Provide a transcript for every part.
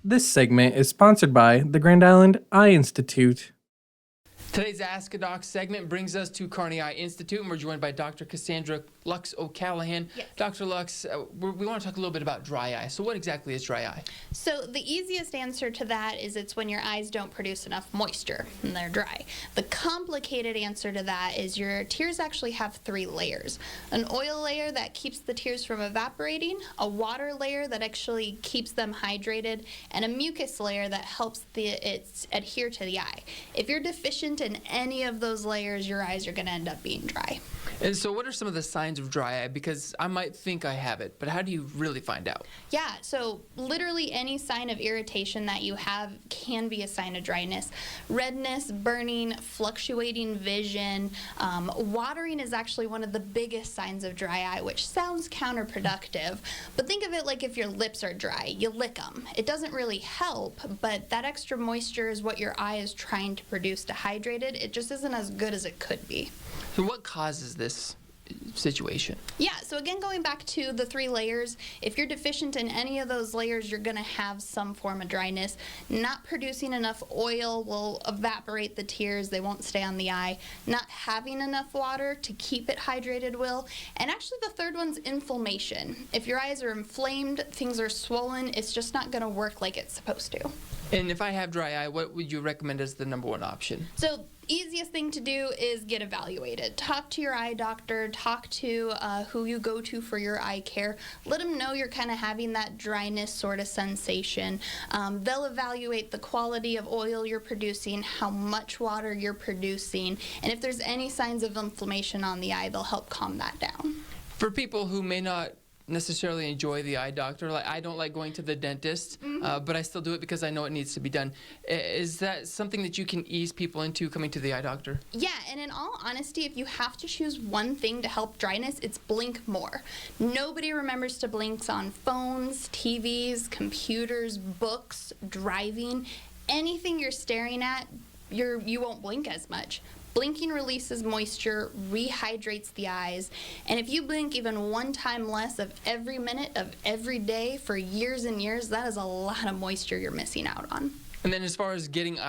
This segment is sponsored by the Grand Island Eye Institute. Today's Ask a Doc segment brings us to Kearney Eye Institute, and we're joined by Dr. Cassandra Lux O'Callahan. Yes. Dr. Lux, we want to talk a little bit about dry eye. So what exactly is dry eye? So the easiest answer to that is it's when your eyes don't produce enough moisture and they're dry. The complicated answer to that is your tears actually have 3 layers. An oil layer that keeps the tears from evaporating, a water layer that actually keeps them hydrated, and a mucus layer that helps it adhere to the eye. If you're deficient in any of those layers, your eyes are going to end up being dry. And so what are some of the signs of dry eye? Because I might think I have it, but how do you really find out? Yeah, so literally any sign of irritation that you have can be a sign of dryness. Redness, burning, fluctuating vision, watering is actually one of the biggest signs of dry eye, which sounds counterproductive. But think of it like if your lips are dry, you lick them. It doesn't really help, but that extra moisture is what your eye is trying to produce to hydrate it. It just isn't as good as it could be. So what causes this situation? Yeah, so again, going back to the 3 layers, if you're deficient in any of those layers, you're going to have some form of dryness. Not producing enough oil will evaporate the tears. They won't stay on the eye. Not having enough water to keep it hydrated will. And actually the third one's inflammation. If your eyes are inflamed, things are swollen, it's just not going to work like it's supposed to. And if I have dry eye, what would you recommend as the number 1 option? So easiest thing to do is get evaluated. Talk to your eye doctor, talk to who you go to for your eye care. Let them know you're kind of having that dryness sort of sensation. They'll evaluate the quality of oil you're producing, how much water you're producing, and if there's any signs of inflammation on the eye, they'll help calm that down. For people who may not necessarily enjoy the eye doctor, like I don't like going to the dentist, but I still do it because I know it needs to be done. Is that something that you can ease people into coming to the eye doctor? Yeah, and in all honesty, if you have to choose one thing to help dryness, it's blink more. Nobody remembers to blink on phones, TVs, computers, books, driving. Anything you're staring at, you won't blink as much. Blinking releases moisture, rehydrates the eyes, and if you blink even 1 time less of every minute of every day for years and years, that is a lot of moisture you're missing out on. And then as far as getting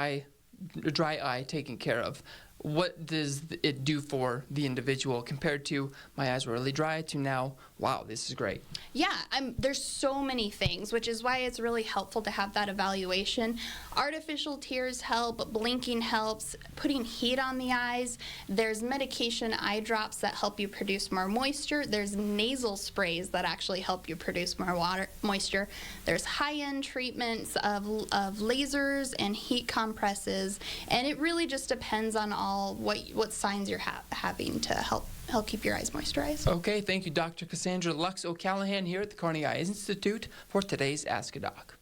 dry eye taken care of, what does it do for the individual compared to my eyes were really dry to now, wow, this is great? Yeah, there's so many things, which is why it's really helpful to have that evaluation. Artificial tears help, blinking helps, putting heat on the eyes. There's medication eye drops that help you produce more moisture. There's nasal sprays that actually help you produce more moisture. There's high-end treatments of lasers and heat compresses, and it really just depends on what signs you're having to help keep your eyes moisturized. Okay, thank you, Dr. Cassandra Lux O'Callahan here at the Kearney Eye Institute for today's Ask a Doc.